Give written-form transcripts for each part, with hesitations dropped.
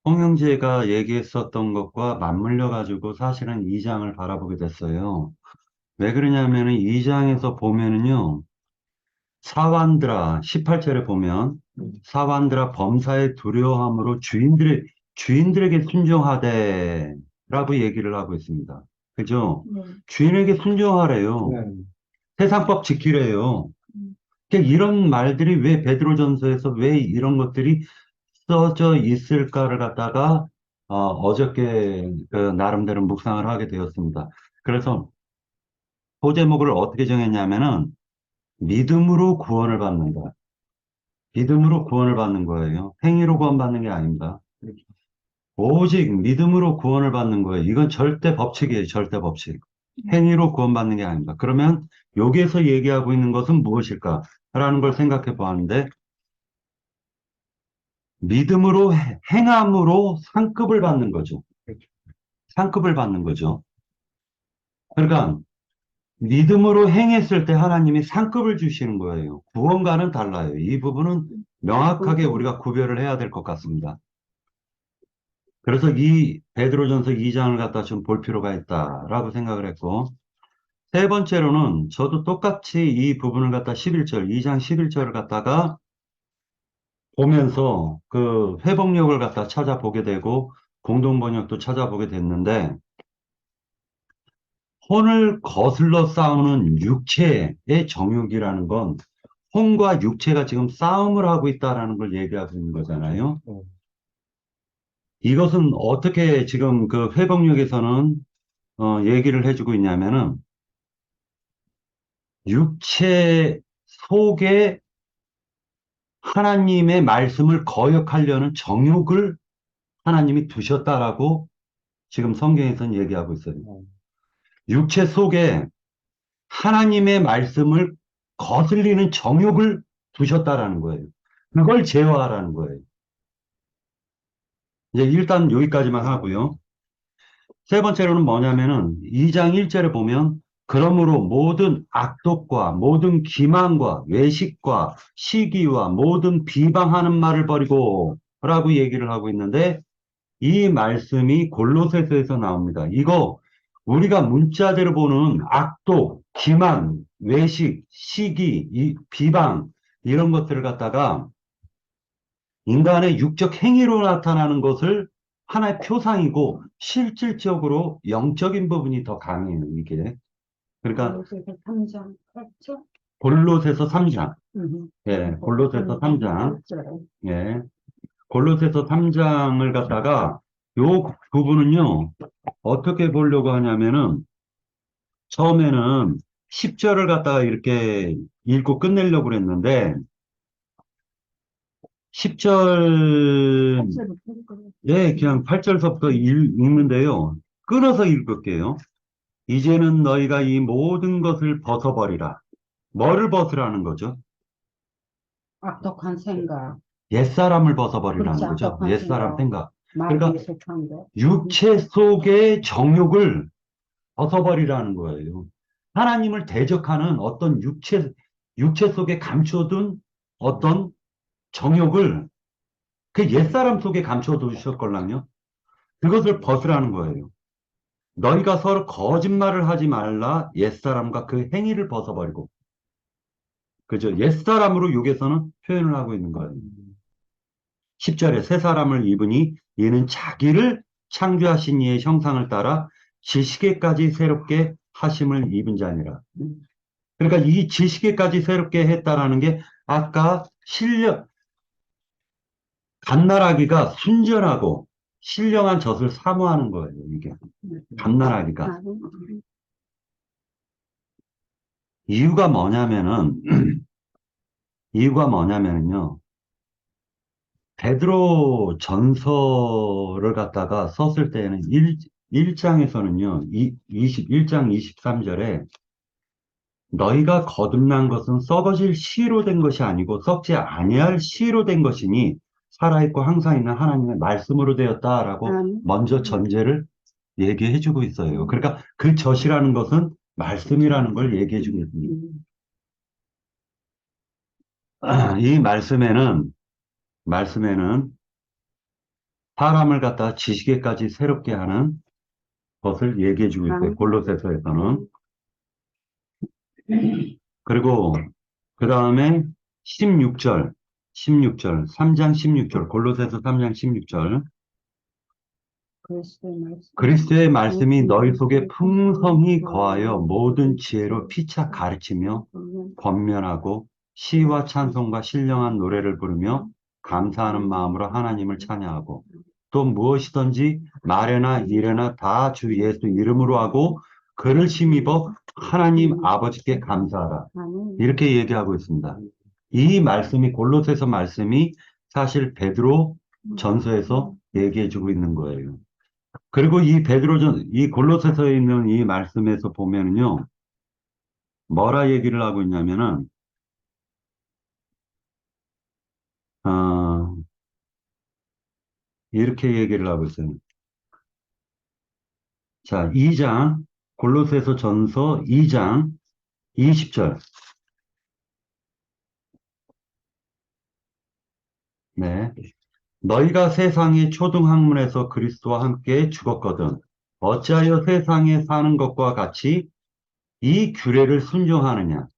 홍영재가 얘기했었던 것과 맞물려 가지고 사실은 2장을 바라보게 됐어요. 왜 그러냐면은 2장에서 보면은요, 사완들아, 18절에 보면, 사완들아 범사의 두려워함으로 주인들에게 순종하되, 라고 얘기를 하고 있습니다. 그죠? 주인에게 순종하래요. 세상 법 지키래요. 그러니까 이런 말들이 왜 베드로전서에서 왜 이런 것들이 써져 있을까를 갖다가 어저께 그 나름대로 묵상을 하게 되었습니다. 그래서 소제목을 어떻게 정했냐면은 믿음으로 구원을 받는다. 믿음으로 구원을 받는 거예요. 행위로 구원받는 게 아닙니다. 오직 믿음으로 구원을 받는 거예요. 이건 절대 법칙이에요. 절대 법칙. 행위로 구원받는 게 아닙니다. 그러면 여기에서 얘기하고 있는 것은 무엇일까? 라는 걸 생각해 보았는데 믿음으로 행함으로 상급을 받는 거죠. 상급을 받는 거죠. 그러니까 믿음으로 행했을 때 하나님이 상급을 주시는 거예요. 구원과는 달라요. 이 부분은 명확하게 우리가 구별을 해야 될 것 같습니다. 그래서 이 베드로전서 2장을 갖다 좀 볼 필요가 있다라고 생각을 했고, 세 번째로는 저도 똑같이 이 부분을 갖다 11절, 2장 11절을 갖다가 보면서 그 회복력을 갖다 찾아보게 되고, 공동번역도 찾아보게 됐는데, 혼을 거슬러 싸우는 육체의 정욕이라는 건 혼과 육체가 지금 싸움을 하고 있다라는 걸 얘기하고 있는 거잖아요. 이것은 어떻게 지금 그 회복력에서는 얘기를 해주고 있냐면은 육체 속에 하나님의 말씀을 거역하려는 정욕을 하나님이 두셨다라고 지금 성경에서는 얘기하고 있어요. 육체 속에 하나님의 말씀을 거슬리는 정욕을 두셨다라는 거예요. 그걸 제어하라는 거예요. 이제 일단 여기까지만 하고요. 세 번째로는 뭐냐면은 2장 1절에 보면 그러므로 모든 악독과 모든 기만과 외식과 시기와 모든 비방하는 말을 버리고 라고 얘기를 하고 있는데 이 말씀이 골로새서에서 나옵니다. 이거 우리가 문자대로 보는 악독, 기만, 외식, 시기, 비방 이런 것들을 갖다가 인간의 육적 행위로 나타나는 것을 하나의 표상이고 실질적으로 영적인 부분이 더 강해요, 이게. 그러니까 골로새서 3장 8절. 골로새서 3장. 예, 골로새서 3장. 8절. 예. 골로새서 3장을 갖다가 요 부분은요. 어떻게 보려고 하냐면은 처음에는 10절을 갖다가 이렇게 읽고 끝내려고 그랬는데 10절 예, 그냥 8절서부터 읽는데요. 끊어서 읽을게요. 이제는 너희가 이 모든 것을 벗어버리라. 뭐를 벗으라는 거죠? 악독한 생각, 옛사람을 그렇지, 벗어버리라는 거죠. 악독한 옛사람 생각, 생각. 그러니까 마귀의 속한 것. 육체 속의 정욕을 벗어버리라는 거예요. 하나님을 대적하는 어떤 육체 속에 감춰둔 어떤 정욕을 그 옛사람 속에 감춰두셨걸랑요. 그것을 벗으라는 거예요. 너희가 서로 거짓말을 하지 말라 옛사람과 그 행위를 벗어버리고. 그죠? 옛사람으로 여기서는 표현을 하고 있는 거예요. 10절에 새 사람을 입으니 이는 자기를 창조하신 이의 형상을 따라 지식에까지 새롭게 하심을 입은 자니라. 그러니까 이 지식에까지 새롭게 했다라는 게 아까 갓나라기가 순전하고 신령한 젖을 사모하는 거예요, 이게. 갓나라기가. 이유가 뭐냐면은, 이유가 뭐냐면요. 베드로 전서를 갖다가 썼을 때는 1장에서는요, 21장 23절에 너희가 거듭난 것은 썩어질 씨로 된 것이 아니고 썩지 아니할 씨로 된 것이니 살아있고 항상 있는 하나님의 말씀으로 되었다라고 먼저 전제를 얘기해주고 있어요. 그러니까 그 젖이라는 것은 말씀이라는 걸 얘기해주고 있습니다. 이 말씀에는 사람을 갖다 지식에까지 새롭게 하는 것을 얘기해 주고 있어요. 골로새서에서는. 그리고 그 다음에 16절, 16절, 3장 16절, 골로새서 3장 16절. 그리스도의 말씀. 그리스도의 말씀이 너희 속에 풍성히 거하여 모든 지혜로 피차 가르치며 권면하고 시와 찬송과 신령한 노래를 부르며 감사하는 마음으로 하나님을 찬양하고 또 무엇이든지 말에나 일에나 다 주 예수 이름으로 하고 그를 힘입어 하나님 아버지께 감사하라. 이렇게 얘기하고 있습니다. 이 말씀이 골로새서 말씀이 사실 베드로 전서에서 얘기해 주고 있는 거예요. 그리고 이 베드로전, 이 골로새서에 있는 이 말씀에서 보면은요, 뭐라 얘기를 하고 있냐면은, 어, 이렇게 얘기를 하고 있어요. 자, 2장, 골로새서 전서 2장 20절. 네. 너희가 세상의 초등학문에서 그리스도와 함께 죽었거든. 어찌하여 세상에 사는 것과 같이 이 규례를 순종하느냐.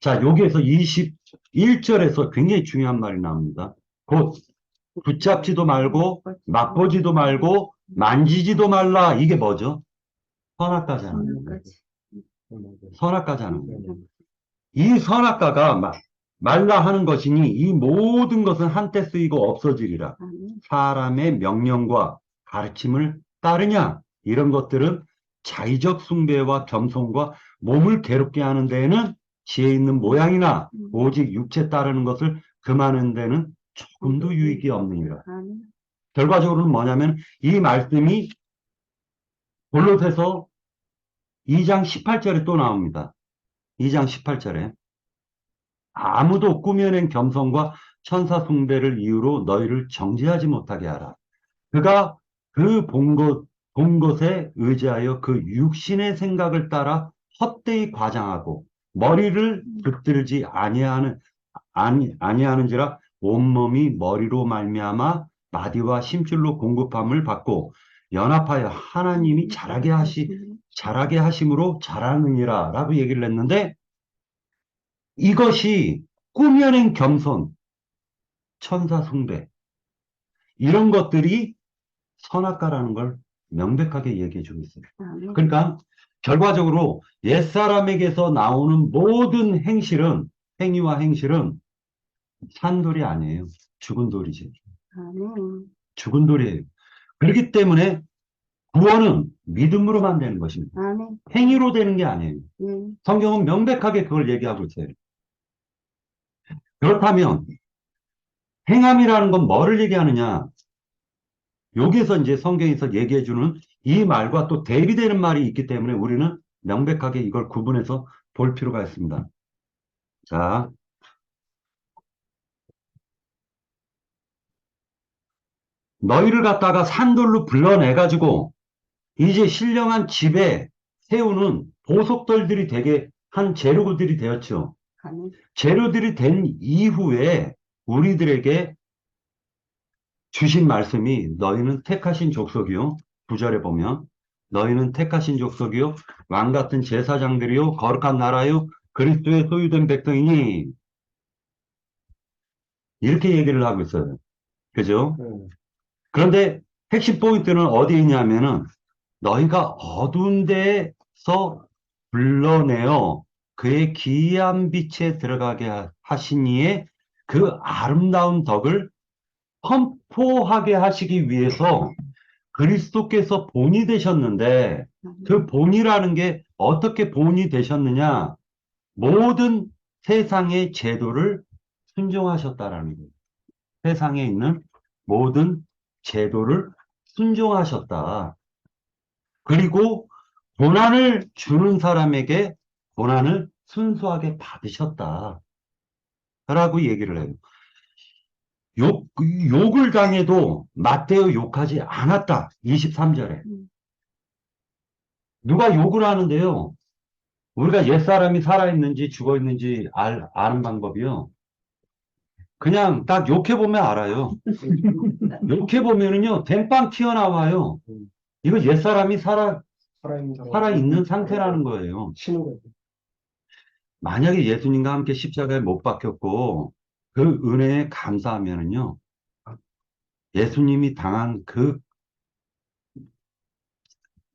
자, 여기에서 21절에서 굉장히 중요한 말이 나옵니다. 곧 붙잡지도 말고 맛보지도 말고 만지지도 말라. 이게 뭐죠? 선악과잖아요. 선악과잖아요. 이 선악과가 말라 하는 것이니 이 모든 것은 한때 쓰이고 없어지리라. 사람의 명령과 가르침을 따르냐? 이런 것들은 자의적 숭배와 겸손과 몸을 괴롭게 하는 데에는 지혜 있는 모양이나 오직 육체 따르는 것을 금하는 데는 조금도 유익이 없느니라. 결과적으로는 뭐냐면 이 말씀이 골로새서 2장 18절에 또 나옵니다. 2장 18절에 아무도 꾸며낸 겸손과 천사 숭배를 이유로 너희를 정죄하지 못하게 하라. 그가 그 본 것에 의지하여 그 육신의 생각을 따라 헛되이 과장하고 머리를 붙들지 아니하는지라 온몸이 머리로 말미암아 마디와 심줄로 공급함을 받고 연합하여 하나님이 자라게 하심으로 자라느니라 라고 얘기를 했는데 이것이 꾸며낸 겸손, 천사 숭배 이런 것들이 선악과라는 걸 명백하게 얘기해 주고 있어요. 그러니까 결과적으로 옛사람에게서 나오는 모든 행위와 행실은 산돌이 아니에요. 죽은 돌이지. 죽은 돌이에요. 그렇기 때문에 구원은 믿음으로만 되는 것입니다. 행위로 되는 게 아니에요. 성경은 명백하게 그걸 얘기하고 있어요. 그렇다면 행함이라는 건 뭐를 얘기하느냐? 여기에서 이제 성경에서 얘기해주는 이 말과 또 대비되는 말이 있기 때문에 우리는 명백하게 이걸 구분해서 볼 필요가 있습니다. 자, 너희를 갖다가 산돌로 불러내가지고 이제 신령한 집에 세우는 보석돌들이 되게 한 재료들이 되었죠. 재료들이 된 이후에 우리들에게 주신 말씀이 너희는 택하신 족속이요. 9절에 보면 너희는 택하신 족속이요. 왕같은 제사장들이요. 거룩한 나라요. 그리스도의 소유된 백성이니 이렇게 얘기를 하고 있어요. 그죠? 그런데 핵심 포인트는 어디에 있냐면은 너희가 어두운 데서 불러내어 그의 기이한 빛에 들어가게 하시니에 그 아름다운 덕을 선포하게 하시기 위해서 그리스도께서 본이 되셨는데 그 본이라는 게 어떻게 본이 되셨느냐? 모든 세상의 제도를 순종하셨다라는 거예요. 세상에 있는 모든 제도를 순종하셨다. 그리고 고난을 주는 사람에게 고난을 순수하게 받으셨다. 라고 얘기를 해요. 욕을 당해도 맞대어 욕하지 않았다. 23절에. 누가 욕을 하는데요. 우리가 옛사람이 살아있는지 죽어있는지 아는 방법이요. 그냥 딱 욕해보면 알아요. 욕해보면은요, 뱀빵 튀어나와요. 이거 옛사람이 살아있는 상태라는 거예요. 신는 거예요. 만약에 예수님과 함께 십자가에 못 박혔고, 그 은혜에 감사하면은요, 예수님이 당한 그,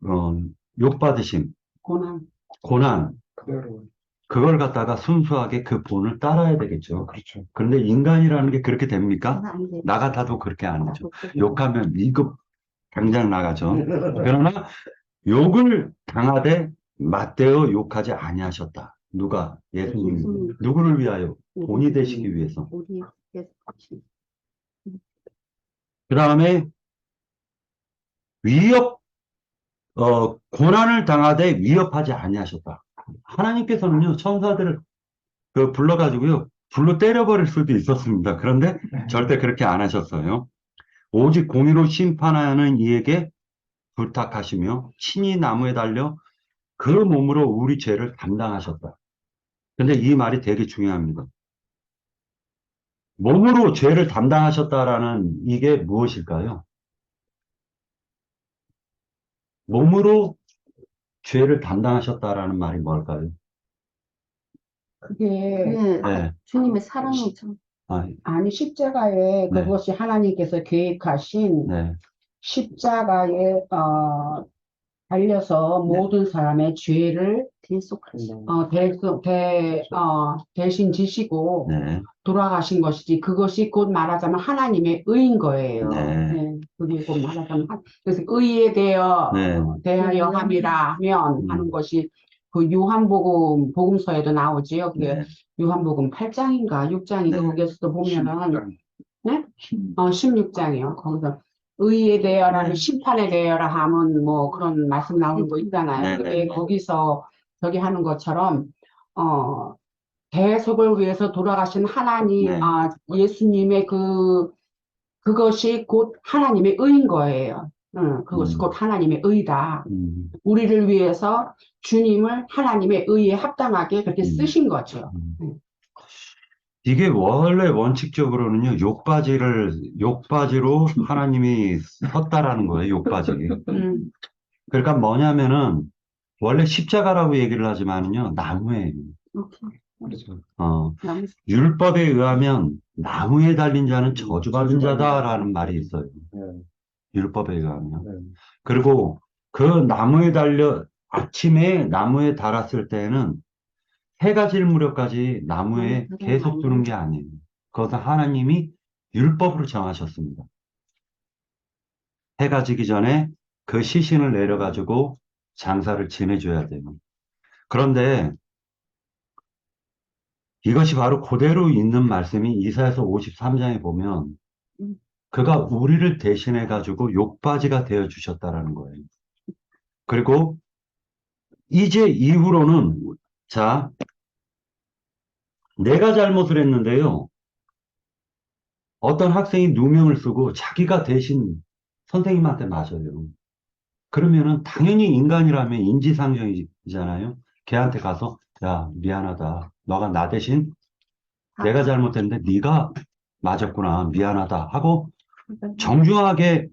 어, 욕받으심, 고난. 고난, 그대로. 그걸 갖다가 순수하게 그 본을 따라야 되겠죠. 그렇죠. 그런데 인간이라는 게 그렇게 됩니까? 안 돼. 나 같아도 그렇게 안 되죠. 나도 욕하면 이급 당장 나가죠. 그러나 욕을 당하되 맞대어 욕하지 아니하셨다. 누가? 예수님. 예수님. 누구를 위하여? 본이 되시기 위해서. 우리 그 다음에 위협, 고난을 당하되 위협하지 아니하셨다. 하나님께서는요, 천사들을 불러가지고요, 불로 때려버릴 수도 있었습니다. 그런데 절대 그렇게 안 하셨어요. 오직 공의로 심판하는 이에게 부탁하시며 친히 나무에 달려 그 몸으로 우리 죄를 담당하셨다. 근데 이 말이 되게 중요합니다. 몸으로 죄를 담당하셨다라는 이게 무엇일까요? 몸으로 죄를 담당하셨다라는 말이 뭘까요? 그게 네. 주님의 사랑이죠. 아, 아니 십자가에 네. 그것이 하나님께서 계획하신 네. 십자가에 달려서 모든 사람의 죄를 대속하시고 대신 지시고 네. 돌아가신 것이지 그것이 곧 말하자면 하나님의 의인 거예요. 네. 네, 그게 곧 말하자면 그래서 의에 대하여 함이라 하면 하는 것이 그 요한복음 복음서에도 나오지요. 그게 네. 요한복음 8장인가 6장인가 네. 거기서도 보면은 네? 16장이요. 거기서 의에 대하여라는 심판에 대하여라 하면 뭐 그런 말씀 나오는 거 있잖아요. 네, 근데 네. 거기서 저기 하는 것처럼 대속을 위해서 돌아가신 하나님, 네. 예수님의 그것이 곧 하나님의 의인 거예요. 그것이 곧 하나님의 의다. 우리를 위해서 주님을 하나님의 의에 합당하게 그렇게 쓰신 거죠. 이게 원래 원칙적으로는요, 욕바지로 하나님이 섰다라는 거예요, 욕바지. 그러니까 뭐냐면은, 원래 십자가라고 얘기를 하지만요, 나무예요. 그렇죠. 율법에 의하면 나무에 달린 자는 저주받은 자다라는 말이 있어요. 네. 율법에 의하면. 네. 그리고 아침에 나무에 달았을 때는 해가 질 무렵까지 나무에 계속 두는 게 아니에요. 그것은 하나님이 율법으로 정하셨습니다. 해가 지기 전에 그 시신을 내려가지고 장사를 지내줘야 돼요. 그런데 이것이 바로 그대로 있는 말씀이 이사야서 53장에 보면 그가 우리를 대신해 가지고 욕바지가 되어 주셨다라는 거예요. 그리고 이제 이후로는 자, 내가 잘못을 했는데요. 어떤 학생이 누명을 쓰고 자기가 대신 선생님한테 맞아요. 그러면은 당연히 인간이라면 인지상정이잖아요. 걔한테 가서 야, 미안하다. 너가 나 대신 내가 잘못했는데 네가 맞았구나. 미안하다 하고 정중하게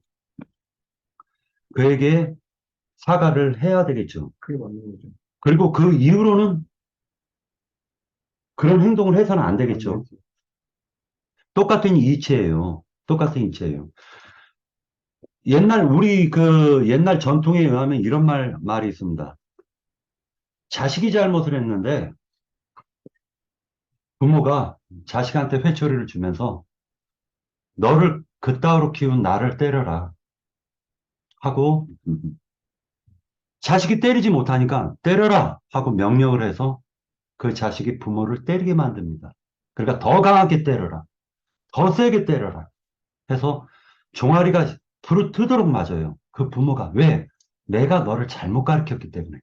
그에게 사과를 해야 되겠죠. 그게 맞는 거죠. 그리고 그 이후로는 그런 행동을 해서는 안 되겠죠. 똑같은 이치예요. 똑같은 이치예요. 우리 옛날 전통에 의하면 이런 말이 있습니다. 자식이 잘못을 했는데 부모가 자식한테 회초리를 주면서 너를 그따위로 키운 나를 때려라 하고 자식이 때리지 못하니까 때려라 하고 명령을 해서 그 자식이 부모를 때리게 만듭니다. 그러니까 더 강하게 때려라. 더 세게 때려라. 해서 종아리가 부르트도록 맞아요. 그 부모가. 왜? 내가 너를 잘못 가르쳤기 때문에.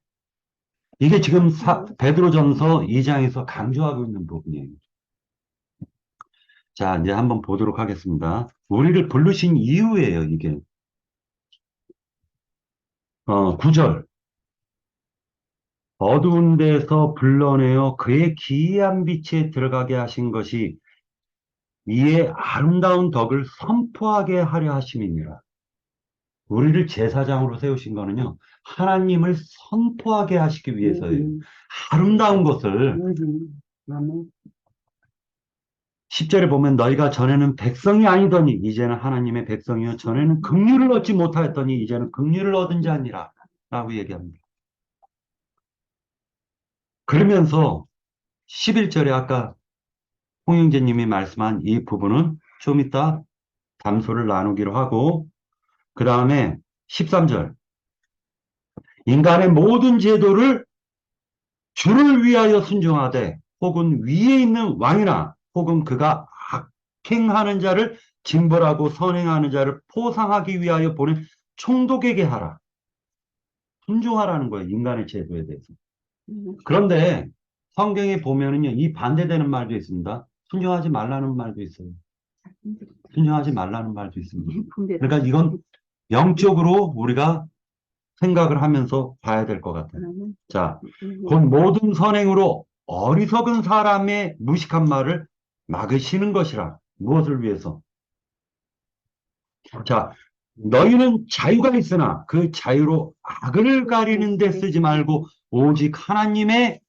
이게 지금 베드로전서 2장에서 강조하고 있는 부분이에요. 자, 이제 한번 보도록 하겠습니다. 우리를 부르신 이유예요, 이게. 9절. 어두운 데서 불러내어 그의 기이한 빛에 들어가게 하신 것이 이에 아름다운 덕을 선포하게 하려 하심이니라. 우리를 제사장으로 세우신 거는요, 하나님을 선포하게 하시기 위해서예요. 아름다운 것을 아멘. 10절에 보면 너희가 전에는 백성이 아니더니 이제는 하나님의 백성이요 전에는 긍휼을 얻지 못하였더니 이제는 긍휼을 얻은 자니라 라고 얘기합니다. 그러면서 11절에 아까 홍영재님이 말씀한 이 부분은 좀 이따 담소를 나누기로 하고, 그 다음에 13절 인간의 모든 제도를 주를 위하여 순종하되 혹은 위에 있는 왕이나 혹은 그가 악행하는 자를 징벌하고 선행하는 자를 포상하기 위하여 보낸 총독에게 하라. 순종하라는 거예요. 인간의 제도에 대해서. 그런데 성경에 보면은요, 이 반대되는 말도 있습니다. 순종하지 말라는 말도 있어요. 순종하지 말라는 말도 있습니다. 그러니까 이건 영적으로 우리가 생각을 하면서 봐야 될 것 같아요. 자, 곧 모든 선행으로 어리석은 사람의 무식한 말을 막으시는 것이라. 무엇을 위해서? 자, 너희는 자유가 있으나 그 자유로 악을 가리는 데 쓰지 말고 오직 하나님의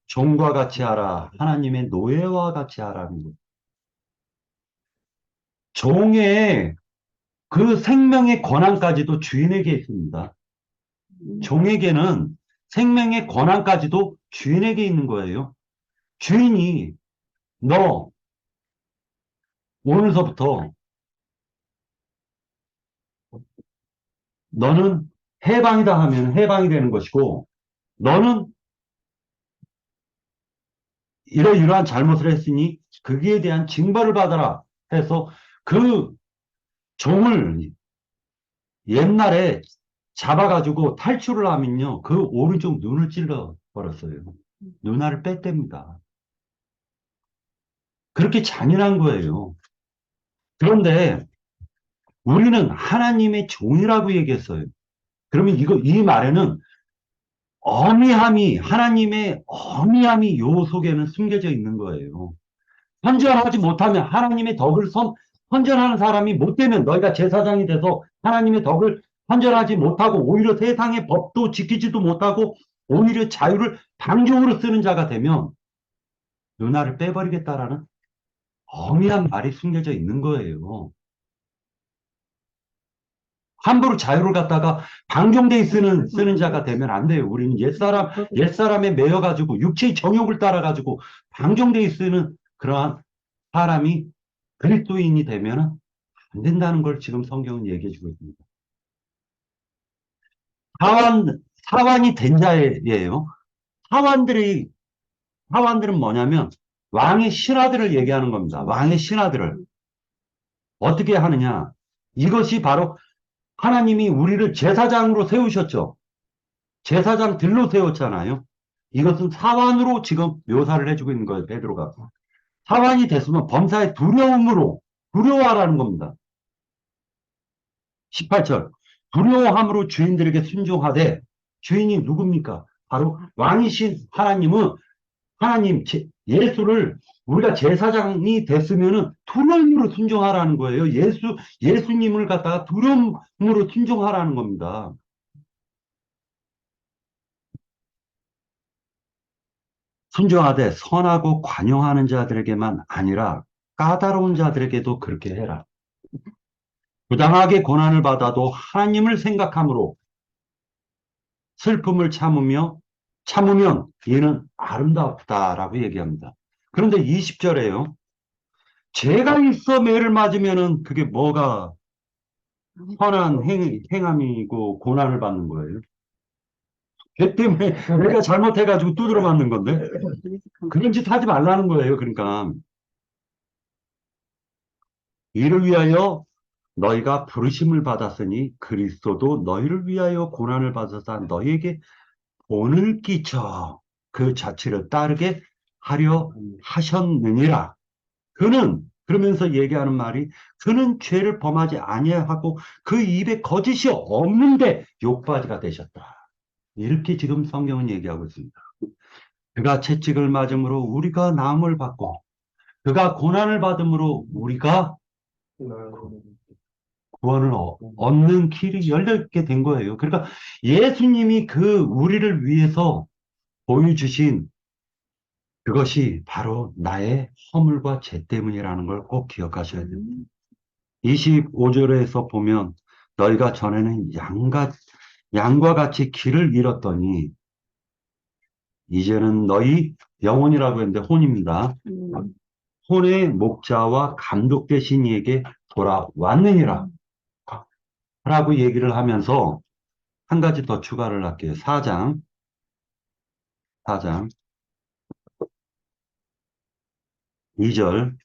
종과 같이 하라. 하나님의 노예와 같이 하라는 거예요. 종의 그 생명의 권한까지도 주인에게 있습니다. 종에게는 생명의 권한까지도 주인에게 있는 거예요. 주인이 너 오늘서부터 너는 해방이다 하면 해방이 되는 것이고, 너는 이러이러한 잘못을 했으니 거기에 대한 징벌을 받아라 해서 그 종을 옛날에 잡아가지고 탈출을 하면요, 그 오른쪽 눈을 찔러 버렸어요. 눈알을 뺐답니다. 그렇게 잔인한 거예요. 그런데 우리는 하나님의 종이라고 얘기했어요. 그러면 이 말에는 하나님의 어미함이 요 속에는 숨겨져 있는 거예요. 헌전하지 못하면 하나님의 덕을 헌전하는 사람이 못 되면 너희가 제사장이 돼서 하나님의 덕을 헌전하지 못하고 오히려 세상의 법도 지키지도 못하고 오히려 자유를 방종으로 쓰는 자가 되면 누나를 빼버리겠다라는 엄밀한 말이 숨겨져 있는 거예요. 함부로 자유를 갖다가 방종되이 쓰는 자가 되면 안 돼요. 우리는 옛사람에 매여가지고 육체의 정욕을 따라가지고 방종되이 쓰는 그러한 사람이 그리스도인이 되면 안 된다는 걸 지금 성경은 얘기해 주고 있습니다. 사환이 된 자예요. 사환들은 뭐냐면 왕의 신하들을 얘기하는 겁니다. 왕의 신하들을. 어떻게 하느냐. 이것이 바로 하나님이 우리를 제사장으로 세우셨죠. 제사장들로 세웠잖아요. 이것은 사환으로 지금 묘사를 해주고 있는 거예요. 베드로가. 사환이 됐으면 범사의 두려워하라는 겁니다. 18절. 두려워함으로 주인들에게 순종하되, 주인이 누굽니까? 바로 왕이신 하나님 예수를 우리가 제사장이 됐으면은 두려움으로 순종하라는 거예요. 예수님을 갖다가 두려움으로 순종하라는 겁니다. 순종하되 선하고 관용하는 자들에게만 아니라 까다로운 자들에게도 그렇게 해라. 부당하게 고난을 받아도 하나님을 생각함으로 슬픔을 참으면 이는 아름답다라고 얘기합니다. 그런데 20절에요. 죄가 있어 매를 맞으면은 그게 뭐가 선한 행함이고 고난을 받는 거예요. 죄 때문에 내가 잘못해가지고 두드려 맞는 건데 그런 짓 하지 말라는 거예요. 그러니까 이를 위하여 너희가 부르심을 받았으니 그리스도도 너희를 위하여 고난을 받아서 너희에게 본을 끼쳐 그 자체를 따르게 하려 하셨느니라. 그러면서 얘기하는 말이 그는 죄를 범하지 아니하고 그 입에 거짓이 없는데 욕바지가 되셨다. 이렇게 지금 성경은 얘기하고 있습니다. 그가 채찍을 맞음으로 우리가 나음을 받고 그가 고난을 받음으로 우리가 구원을 얻는 길이 열렸게 된 거예요. 그러니까 예수님이 그 우리를 위해서 보여주신 그것이 바로 나의 허물과 죄 때문이라는 걸 꼭 기억하셔야 됩니다. 25절에서 보면 너희가 전에는 양과 같이 길을 잃었더니 이제는 너희 영혼이라고 했는데 혼입니다. 혼의 목자와 감독 되신 이에게 돌아왔느니라 라고 얘기를 하면서 한 가지 더 추가를 할게요. 4장 2절.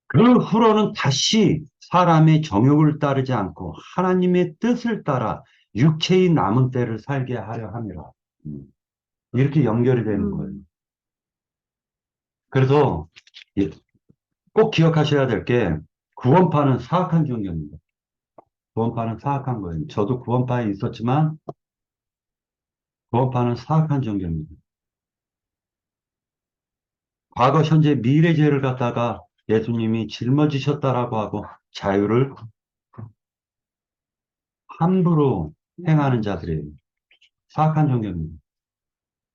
그 후로는 다시 사람의 정욕을 따르지 않고 하나님의 뜻을 따라 육체의 남은 때를 살게 하려 함이라. 이렇게 연결이 되는 거예요. 그래서 꼭 기억하셔야 될 게 구원파는 사악한 종교입니다. 구원파는 사악한 거예요. 저도 구원파에 있었지만 구원파는 사악한 종교입니다. 과거, 현재, 미래 죄를 갖다가 예수님이 짊어지셨다라고 하고 자유를 함부로 행하는 자들이에요. 사악한 종교입니다.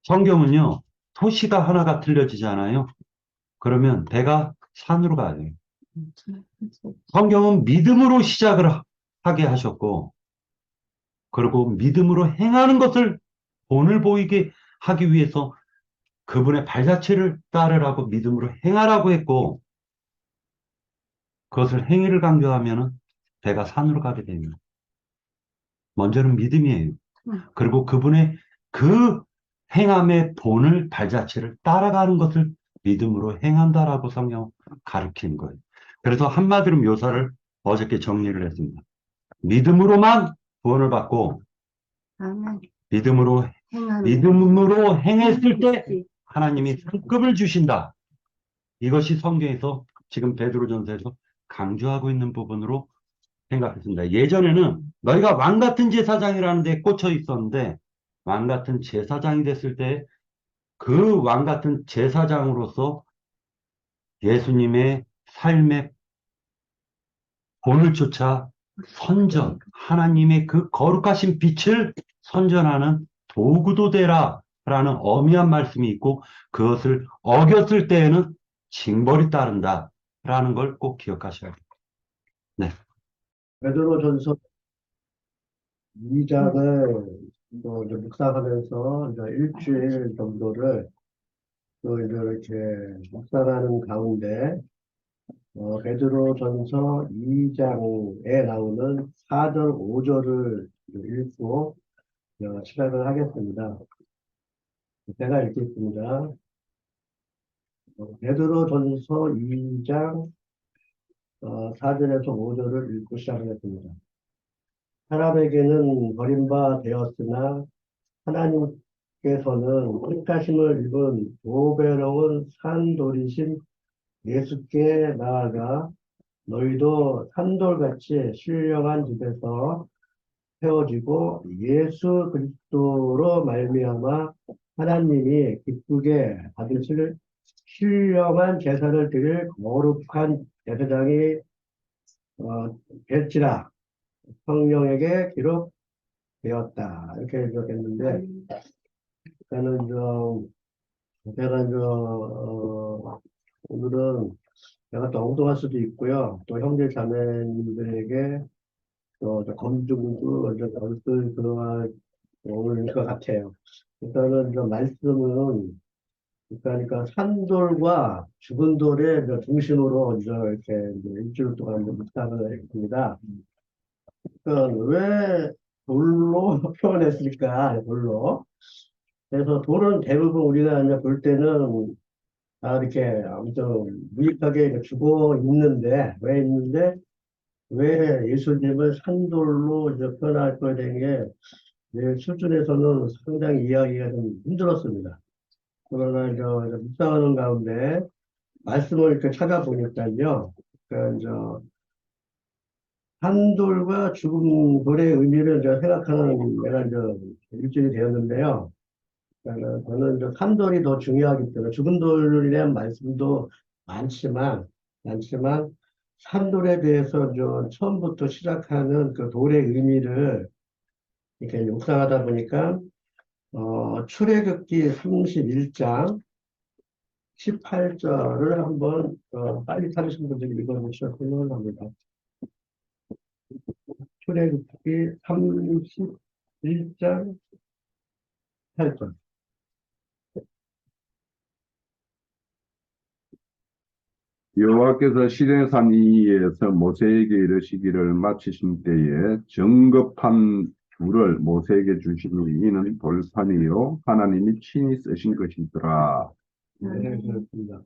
성경은요, 토시가 하나가 틀려지잖아요. 그러면 배가 산으로 가야 돼요. 성경은 믿음으로 시작을 하게 하셨고, 그리고 믿음으로 행하는 것을 본을 보이게 하기 위해서 그분의 발자취를 따르라고 믿음으로 행하라고 했고, 그것을 행위를 강조하면 배가 산으로 가게 됩니다. 먼저는 믿음이에요. 그리고 그분의 그 행함의 본을 발자취를 따라가는 것을 믿음으로 행한다라고 성경 가르치는 거예요. 그래서 한마디로 묘사를 어저께 정리를 했습니다. 믿음으로만 구원을 받고 믿음으로 행했을 때 하나님이 상급을 주신다. 이것이 성경에서 지금 베드로전서에서 강조하고 있는 부분으로 생각했습니다. 예전에는 너희가 왕 같은 제사장이라는 데 꽂혀 있었는데 왕 같은 제사장이 됐을 때 그 왕 같은 제사장으로서 예수님의 삶의 본을 쫓아 하나님의 그 거룩하신 빛을 선전하는 도구도 되라 라는 엄미한 말씀이 있고 그것을 어겼을 때에는 징벌이 따른다 라는 걸 꼭 기억하셔야 돼요. 네. 베드로전서 2장을 또 이제 묵상하면서 이제 일주일 정도를 또 이제 이렇게 묵상하는 가운데 베드로전서 2장에 나오는 4절, 5절을 읽고 시작을 하겠습니다. 제가 읽겠습니다. 베드로전서 2장 4절에서 5절을 읽고 시작하겠습니다. 사람에게는 버림바 되었으나 하나님께서는 택하심을 입은 보배로운 산돌이신 예수께 나아가 너희도 산돌같이 신령한 집에서 세워지고 예수 그리스도로 말미암아 하나님이 기쁘게 받으실 신령한 제사를 드릴 거룩한 제사장이 될지라 성령에게 기록되었다. 이렇게 기록했는데, 제가 오늘은 제가 또 엉뚱할 수도 있고요. 또 형제 자매님들에게 또 검증도 얼굴 들어갈 것 같아요. 일단은 말씀은 그러니까 산돌과 죽은 돌의 중심으로 이렇게 일주일 동안 묵상을 했습니다. 그러니까 왜 돌로 표현했을까? 돌로. 그래서 돌은 대부분 우리가 이제 볼 때는 이렇게 아무튼 무익하게 죽어 있는데 왜 예수님을 산돌로 이제 표현할 된 게 내 수준에서는 상당히 이해하기가 좀 힘들었습니다. 그러나 이제 묵상하는 가운데 말씀을 이렇게 찾아보니까요. 그러니까 이제 산돌과 죽은 돌의 의미를 이제 생각하는 내가 이제 일주일이 되었는데요. 저는 이제 산돌이 더 중요하기 때문에 죽은 돌에 대한 말씀도 많지만 산돌에 대해서 좀 처음부터 시작하는 그 돌의 의미를 이렇게 묵상하다 보니까 출애굽기 31장 18절을 한번 빨리 찾으신 분들이 읽어보셨으면 합니다. 출애굽기 31장 8절. 여호와께서 시내산 위에서 모세에게 이르시기를 마치신 때에 정급한 줄을 모세에게 주시니 이는 돌판이요 하나님이 친히 쓰신 것이더라. 네, 그렇습니다.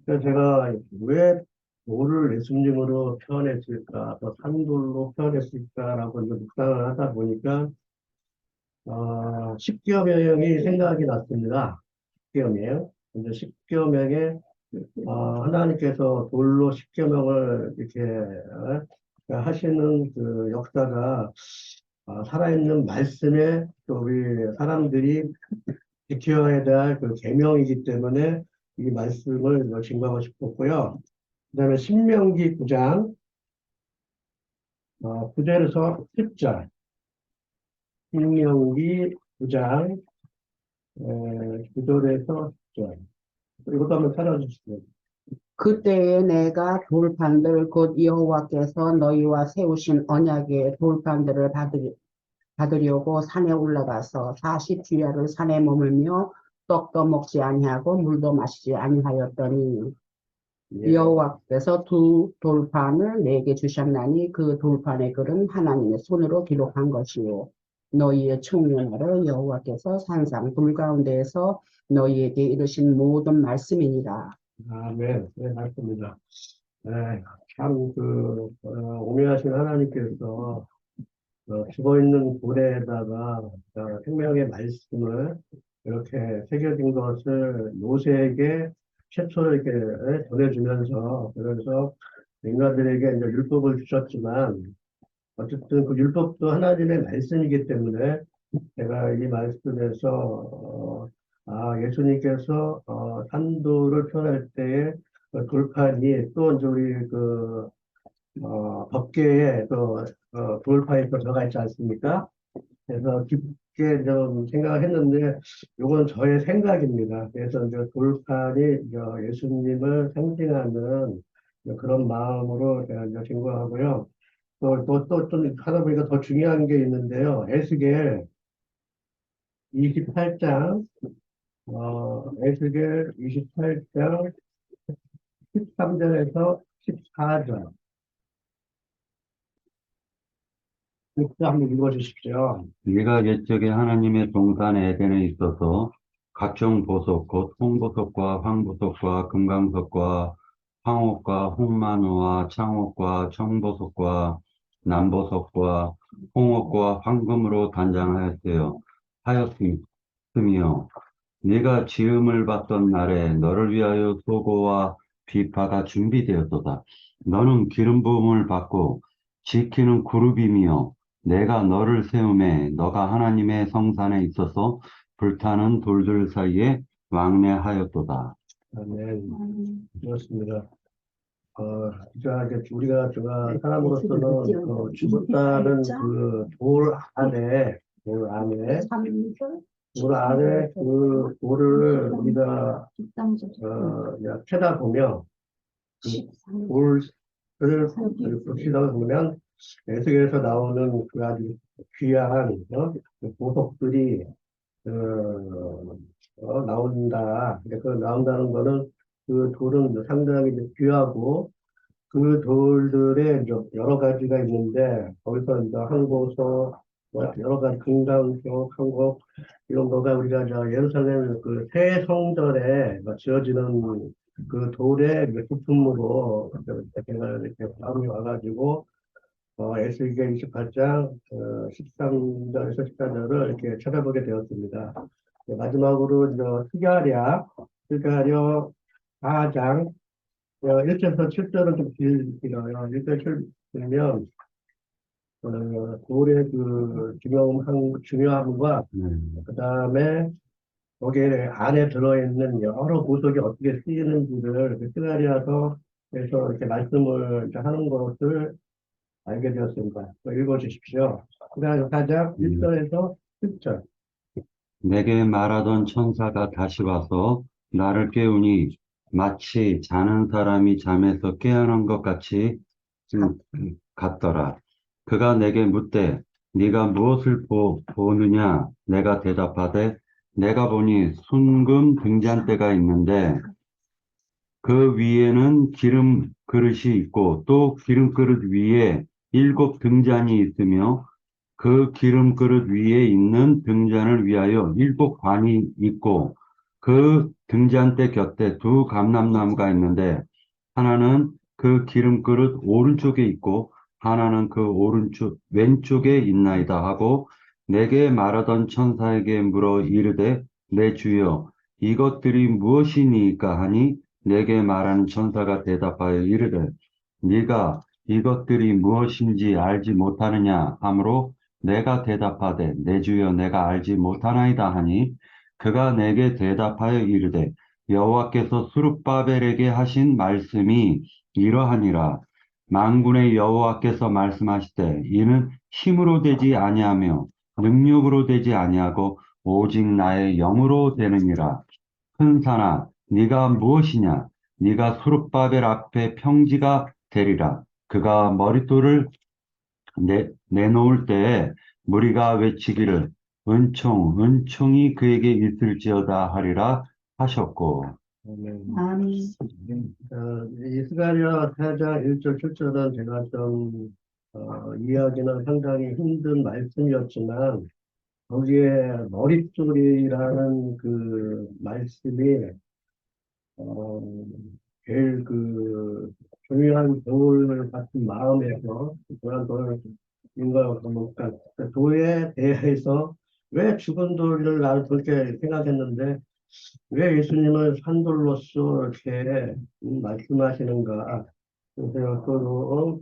그러니까 제가 왜 돌을 예수님으로 표현했을까, 또 산돌로 표현했을까라고 이제 묵상을 하다 보니까, 십계명이 생각이 났습니다. 십계명. 근데 십계명에, 하나님께서 돌로 십계명을 이렇게 하시는 그 역사가, 살아있는 말씀에 또 우리 사람들이 지켜야 될 그 계명이기 때문에 이 말씀을 증거하고 싶었고요. 그 다음에 신명기 9장 9절에서 10절. 신명기 9장 9절에서 10절. 이것도 한번 찾아주시죠. 그때에 내가 돌판들 곧 여호와께서 너희와 세우신 언약의 돌판들을 받으려고 산에 올라가서 40주야를 산에 머물며 떡도 먹지 아니하고 물도 마시지 아니하였더니 예. 여호와께서 두 돌판을 내게 주셨나니 그 돌판의 글은 하나님의 손으로 기록한 것이요 너희의 청년하러 여호와께서 산상 불 가운데에서 너희에게 이르신 모든 말씀이니라. 아멘. 네, 맞습니다. 네, 참, 오묘하신 하나님께서 죽어있는 돌에다가 생명의 말씀을 이렇게 새겨진 것을 모세에게 최초로 이렇게 전해주면서, 그래서 인간들에게 이제 율법을 주셨지만, 어쨌든 그 율법도 하나님의 말씀이기 때문에 제가 이 말씀에서 예수님께서 산도를 표현할 때에 그 돌판이 또 이제 우리 법궤에 또 돌판이 또 들어가 있지 않습니까? 그래서 깊게 좀 생각을 했는데 이건 저의 생각입니다. 그래서 이제 돌판이 이제 예수님을 상징하는 그런 마음으로 제가 이제 증거하고요. 좀 하다 보니까 더 중요한 게 있는데요. 에스겔 28장, 에스겔 28장 13절에서 14절. 이거 한번 읽어주십시오. 네가 옛적에 하나님의 동산 에덴에 있어서 각종 보석 곧 홍보석과 황보석과 금강석과 황옥과 홍마누와 창옥과 청보석과 남보석과 홍옥과 황금으로 단장하였으며 네가 지음을 받던 날에 너를 위하여 소고와 비파가 준비되었도다. 너는 기름 부음을 받고 지키는 그룹이며 내가 너를 세우매 너가 하나님의 성산에 있어서 불타는 돌들 사이에 왕래하였도다. 아멘. 그렇습니다. 진짜 이제 제가 사람으로서는 죽었다는 그 돌 안에 그 돌을 우리가 그냥 캐다 보면 그 돌을 보시다 보면 에스겔에서 나오는 그 아주 귀한 그 보석들이 나온다. 그 나온다는 거는 그 돌은 상당히 이제 귀하고 그 돌들에 이제 여러 가지가 있는데 거기서 이제 한국서 여러 가지 금강석, 한국 이런 거가 우리가 저 예루살렘 그 새 성전에 지어지는 그 돌의 부품으로 제가 이렇게 마음이 와가지고 에스겔 28장 13절에서 14절을 이렇게 찾아보게 되었습니다. 마지막으로 스가랴 4장 1절에서 7절은 좀 길어요. 1절 7절이면 돌의 그 중요함과 그 다음에 거기에 안에 들어있는 여러 보석이 어떻게 쓰이는지를 그 스가랴서 에서 이렇게 말씀을 이제 하는 것을 알게 되었습니다. 읽어주십시오. 스가랴 4장 1절에서 10절. 내게 말하던 천사가 다시 와서 나를 깨우니 마치 자는 사람이 잠에서 깨어난 것 같이 같더라. 그가 내게 묻되 네가 무엇을 보느냐? 내가 대답하되 내가 보니 순금 등잔대가 있는데 그 위에는 기름 그릇이 있고 또 기름 그릇 위에 7등잔이 있으며 그 기름 그릇 위에 있는 등잔을 위하여 7관이 있고 그 등잔대 곁에 2감람나무가 있는데 하나는 그 기름 그릇 오른쪽에 있고 하나는 그 왼쪽에 있나이다 하고 내게 말하던 천사에게 물어 이르되 내 주여 이것들이 무엇이니까 하니 내게 말하는 천사가 대답하여 이르되 네가 이것들이 무엇인지 알지 못하느냐 하므로 내가 대답하되 내 주여 내가 알지 못하나이다 하니 그가 내게 대답하여 이르되 여호와께서 스룹바벨에게 하신 말씀이 이러하니라. 만군의 여호와께서 말씀하시되 이는 힘으로 되지 아니하며 능력으로 되지 아니하고 오직 나의 영으로 되느니라. 큰 산아 네가 무엇이냐? 네가 스룹바벨 앞에 평지가 되리라. 그가 머릿돌을 내놓을 때에 무리가 외치기를 은총이 그에게 있을지어다 하리라 하셨고. 아멘. 이 스가랴 4장 1절 7절은 제가 좀 이해하기는 상당히 힘든 말씀이었지만 거기에 머릿줄이라는 그 말씀이 어, 제일 그 중요한 돌 같은 마음에서 그런 돌인 것 같습니다. 돌에 대해서 왜 죽은 돌을 나는 그렇게 생각했는데 왜 예수님은 산돌로서 이렇게 말씀하시는가? 그래서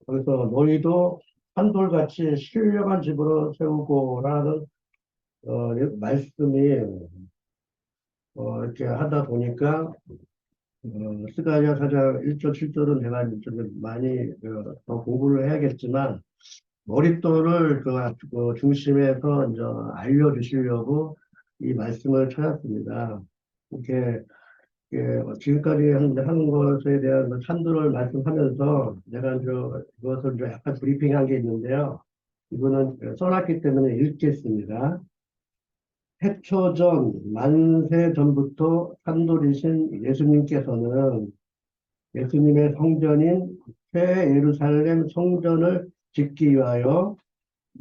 거기서 너희도 산돌같이 신령한 집으로 세우고라는 말씀이 이렇게 하다 보니까 스가랴 4장 1절 7절은 제가 좀 많이 더 공부를 해야겠지만 머릿돌을 그 중심에서 이제 알려주시려고 이 말씀을 찾았습니다. 이렇게 지금까지 하는 것에 대한 찬도를 말씀하면서 내가 이것을 좀 약간 브리핑한 게 있는데요. 이거는 써놨기 때문에 읽겠습니다. 태초전 만세 전부터 산돌이신 예수님께서는 예수님의 성전인 새 예루살렘 성전을 짓기 위하여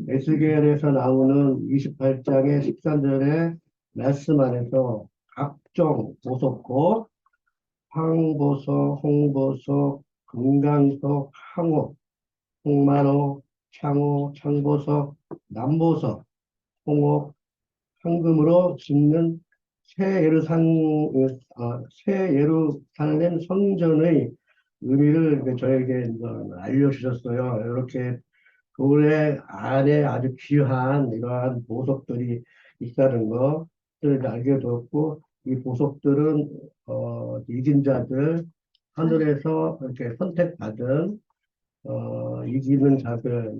에스겔에서 나오는 28장의 13절의 말씀 안에서 각종 보석꽃, 황보석, 홍보석, 금강석, 항옥, 홍만호, 창호, 창보석, 남보석, 홍옥, 황금으로 짓는 새 예루살렘 성전의 의미를 저에게 알려주셨어요. 이렇게 돌의 안에 아주 귀한 이러한 보석들이 있다는 것을 알게 되었고, 이 보석들은 이긴 자들, 하늘에서 이렇게 선택받은 이기는 자들,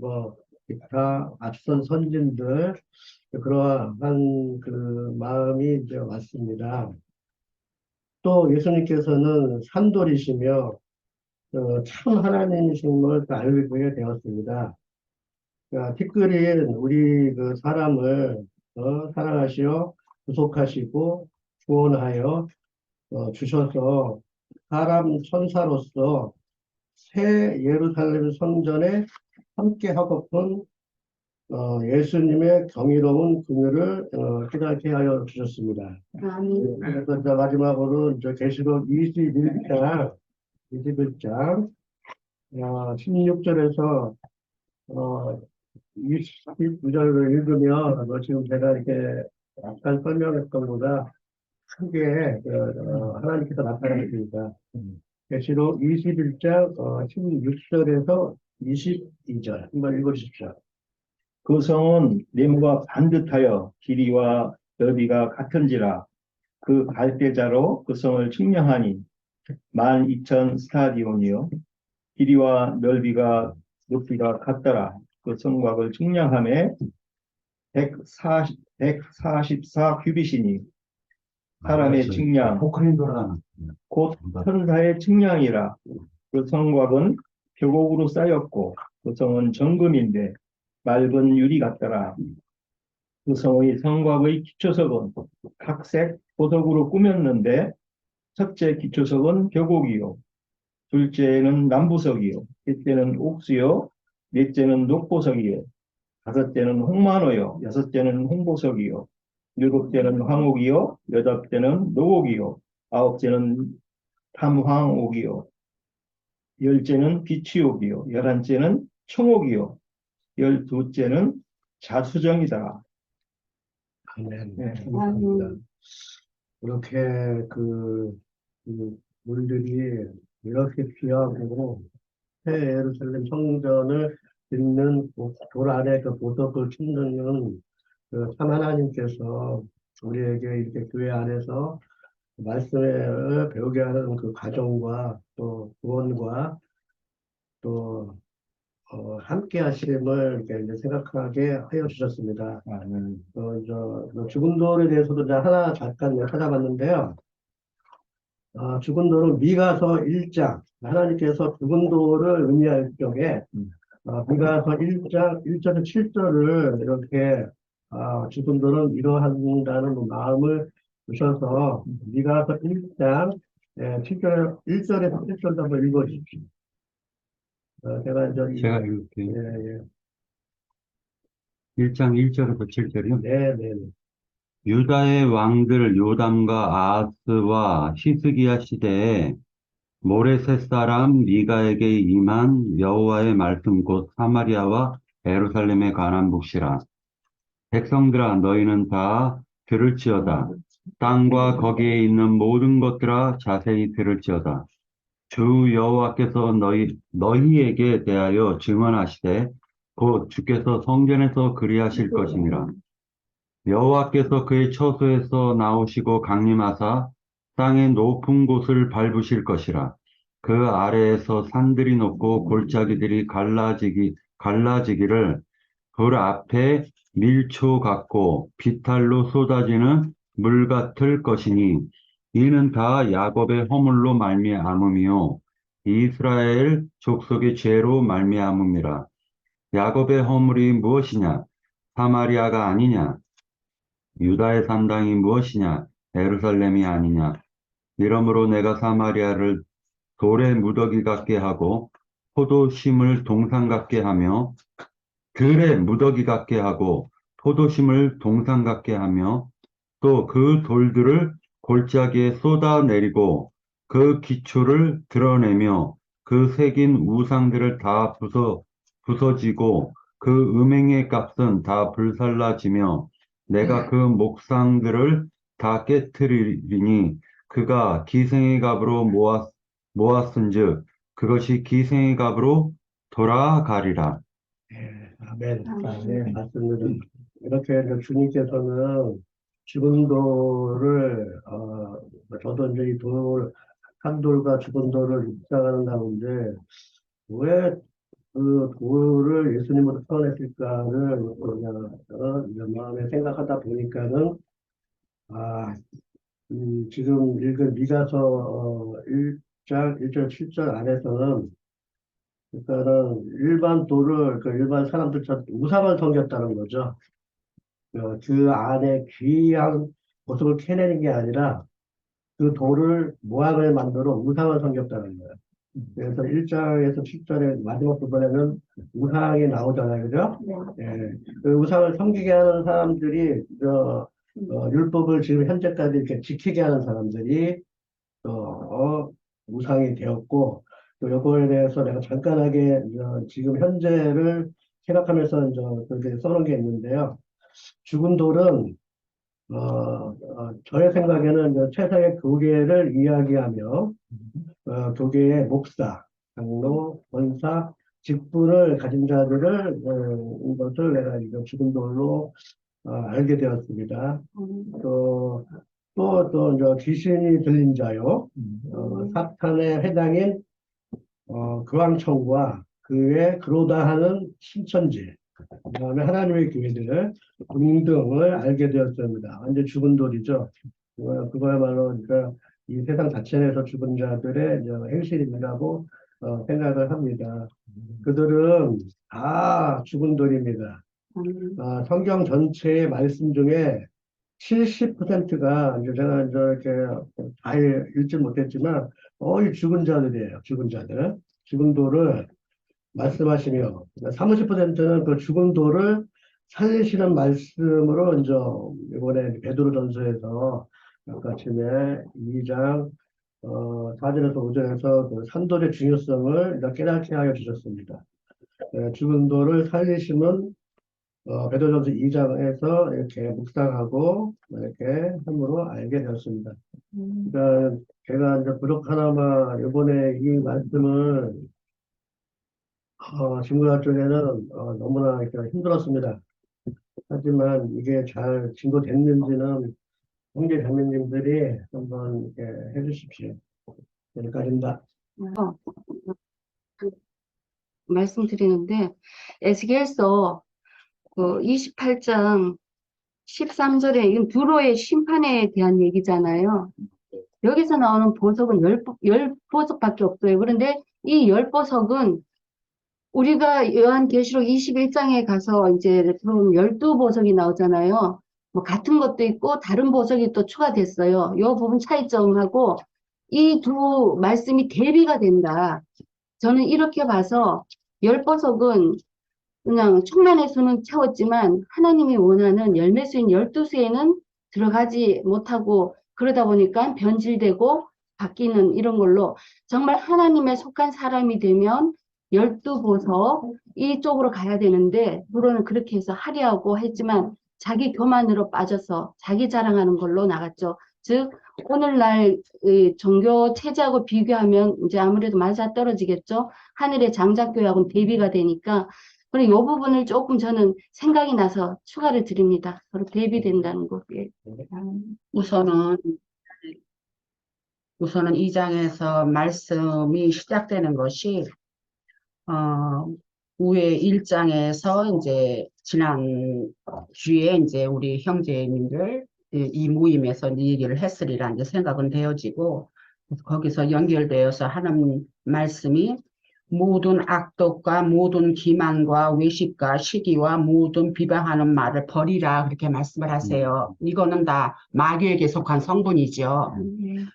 기타 앞선 선진들, 그러한 그 마음이 이제 왔습니다. 또 예수님께서는 산돌이시며 참 하나님이신 걸 알게 되었습니다. 그러니까 티끌인 우리 그 사람을 사랑하시어 구속하시고 구원하여 주셔서 사람 천사로서 새 예루살렘 성전에 함께 하고픈 예수님의 경이로운 긍휼을 깨닫게 하여 주셨습니다. 아멘. 그래서 이제 마지막으로 계시록 21장 16절에서 29절을 읽으면 지금 제가 이렇게 약간 설명했던 것보다 크게 하나님께서 나타나십니다. 계시록 21장 16절에서 22절 한번 읽어주십시오. 그 성은 네모가 반듯하여 길이와 너비가 같은지라 그 갈대자로 그 성을 측량하니 12,000 스타디온이요 길이와 넓이가 높이가 같더라. 그 성곽을 측량함에 144 규빗이니 사람의 측량 포크레인 돌아가는. 곧 천사의 측량이라. 그 성곽은 표곡으로 쌓였고 그 성은 정금인데 맑은 유리 같더라. 그 성의 성곽의 기초석은 각색 보석으로 꾸몄는데 첫째 기초석은 벼곡이요 둘째는 남부석이요 셋째는 옥수요 넷째는 녹보석이요 다섯째는 홍만호요 여섯째는 홍보석이요 일곱째는 황옥이요 여덟째는 노옥이요 아홉째는 탐황옥이요 열째는 비취옥이요 열한째는 청옥이요 열두째는 자수정이다. 아멘. 네. 감사합니다. 이렇게 그 물들이 이렇게 귀하고 새 예루살렘 성전을 짓는 돌 안에 그 보석을 찾는 참 하나님께서 우리에게 이렇게 교회 안에서 말씀을 배우게 하는 그 과정과 또 구원과 또 함께 하심을 이렇게 이제 생각하게 하여 주셨습니다. 죽은 돌에 대해서도 이제 하나 잠깐 찾아봤는데요. 죽은 돌은 미가서 1장, 하나님께서 죽은 돌을 의미할 적에 미가서 1장 1절에서 7절을 이렇게 죽은 돌은 이러한다는 마음을 주셔서 미가서 1장 1절에서 7절 한번 읽어주십시오. 제가 읽을게요. 예. 1장 1절부터 7절이요. 네. 유다의 왕들 요담과 아하스와 히스기야 시대에 모레셋 사람 미가에게 임한 여호와의 말씀 곧 사마리아와 예루살렘에 관한 묵시라. 백성들아 너희는 다 들을지어다. 땅과 거기에 있는 모든 것들아 자세히 들을지어다. 주 여호와께서 너희에게 대하여 증언하시되 곧 주께서 성전에서 그리하실 것이니라. 여호와께서 그의 처소에서 나오시고 강림하사 땅의 높은 곳을 밟으실 것이라. 그 아래에서 산들이 높고 골짜기들이 갈라지기를 그 앞에 밀초 같고 비탈로 쏟아지는 물 같을 것이니 이는 다 야곱의 허물로 말미암음이요 이스라엘 족속의 죄로 말미암음이라. 야곱의 허물이 무엇이냐? 사마리아가 아니냐? 유다의 산당이 무엇이냐? 예루살렘이 아니냐? 이러므로 내가 사마리아를 돌의 무더기 같게 하고 포도심을 동산 같게 하며 들의 무더기 같게 하고 포도심을 동산 같게 하며 또 그 돌들을 골짜기에 쏟아내리고 그 기초를 드러내며 그 새긴 우상들을 다 부서지고 그 음행의 값은 다 불살라지며 내가 그 목상들을 다 깨트리리니 그가 기생의 값으로 모았은즉 그것이 기생의 값으로 돌아가리라. 아멘. 맞습니다. 이렇게 이제 주님께서는 죽은 돌을, 저도 이제 이 한 돌과 죽은 돌을 묵상하는 가운데, 왜 그 돌을 예수님으로 태어냈을까를 그냥, 마음에 생각하다 보니까는, 지금 읽은 미가서 1장 1절 7절 안에서는 그러니까는 일반 돌을 일반 사람들처럼 우상을 섬겼다는 거죠. 그 안에 귀한 보석을 캐내는 게 아니라 그 돌을 모양을 만들어 우상을 섬겼다는 거예요. 그래서 1장에서 7절의 마지막 부분에는 우상이 나오잖아요. 그죠? 예. 그 우상을 섬기게 하는 사람들이 율법을 지금 현재까지 이렇게 지키게 하는 사람들이 우상이 되었고 또 이거에 대해서 내가 간단하게 지금 현재를 생각하면서 그렇게 써놓은 게 있는데요. 죽은 돌은 저의 생각에는 최상의 교계를 이야기하며 교계의 목사, 장로, 권사, 직분을 가진 자들을 것을 내가 이거 죽은 돌로 알게 되었습니다. 또 귀신이 들린 자요. 사탄의 회당인 금왕천과 그에 그로다하는 신천지, 그다음에 하나님의 교회들 등등을 알게 되었습니다. 완전 죽은 돌이죠. 그거야말로 그러니까 이 세상 자체에서 죽은 자들의 이제 행실이라고 생각을 합니다. 그들은 다 죽은 돌입니다. 성경 전체의 말씀 중에 70%가 이제 제가 이제 이렇게 다 읽지 못했지만 거의 죽은 자들이에요. 죽은 자들. 죽은 돌을 말씀하시며 30%는 그 죽은 돌을 살리시는 말씀으로 이제 이번에 베드로전서에서 아까 아침에 2장 4절에서 5절에서 그 산돌의 중요성을 이제 깨닫게 하여 주셨습니다. 죽은 돌을 살리심은 베드로전서 2장에서 이렇게 묵상하고 이렇게 함으로 알게 되었습니다. 그러니까 제가 이제 부족 하나마 이번에 이 말씀을 증거할 쪽에는 너무나 이렇게 힘들었습니다. 하지만 이게 잘 증거됐는지는 형제 자매님들이 한번 이렇게 해주십시오. 여기까지입니다. 말씀드리는데 에스겔서 그 28장 13절에 이건 두로의 심판에 대한 얘기잖아요. 여기서 나오는 보석은 열 보석밖에 없어요. 그런데 이 열 보석은 우리가 요한계시록 21장에 가서 이제 보면 12보석이 나오잖아요. 뭐 같은 것도 있고 다른 보석이 또 추가됐어요. 이 부분 차이점하고 이 두 말씀이 대비가 된다. 저는 이렇게 봐서 열 보석은 그냥 충만의 수는 채웠지만 하나님이 원하는 열매수인 12수에는 들어가지 못하고 그러다 보니까 변질되고 바뀌는 이런 걸로 정말 하나님에 속한 사람이 되면 12보석 이쪽으로 가야 되는데 물론 그렇게 해서 하려고 했지만 자기 교만으로 빠져서 자기 자랑하는 걸로 나갔죠. 즉 오늘날 종교 체제하고 비교하면 이제 아무래도 맞아 떨어지겠죠. 하늘의 장자교회하고는 대비가 되니까 그리고 이 부분을 조금 저는 생각이 나서 추가를 드립니다. 서로 대비된다는 거. 예. 우선은 2장에서 말씀이 시작되는 것이 위에 1장에서 이제 지난 주에 이제 우리 형제님들 이 모임에서 이 얘기를 했으리라 이제 생각은 되어지고 거기서 연결되어서 하는 말씀이 모든 악독과 모든 기만과 외식과 시기와 모든 비방하는 말을 버리라 그렇게 말씀을 하세요. 이거는 다 마귀에게 속한 성분이죠.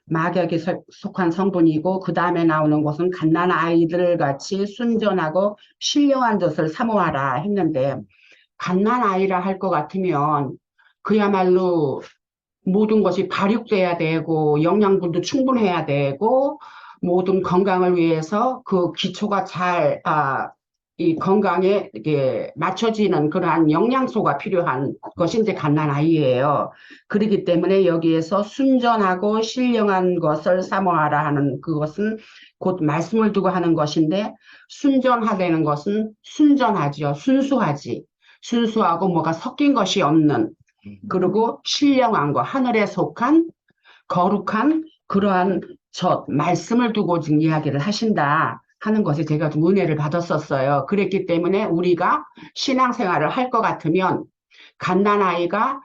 마귀에게 속한 성분이고 그 다음에 나오는 것은 갓난 아이들 같이 순전하고 신령한 것을 사모하라 했는데 갓난 아이라 할 것 같으면 그야말로 모든 것이 발육돼야 되고 영양분도 충분해야 되고 모든 건강을 위해서 그 기초가 잘 이 건강에 이게 맞춰지는 그러한 영양소가 필요한 것이 이제 갓난아이예요. 그렇기 때문에 여기에서 순전하고 신령한 것을 사모하라 하는 그것은 곧 말씀을 두고 하는 것인데 순전하다는 것은 순전하죠. 순수하지. 순수하고 뭐가 섞인 것이 없는 그리고 신령한 거 하늘에 속한 거룩한 그러한 말씀을 두고 지금 이야기를 하신다 하는 것에 제가 좀 은혜를 받았었어요. 그랬기 때문에 우리가 신앙생활을 할 것 같으면 갓난아이가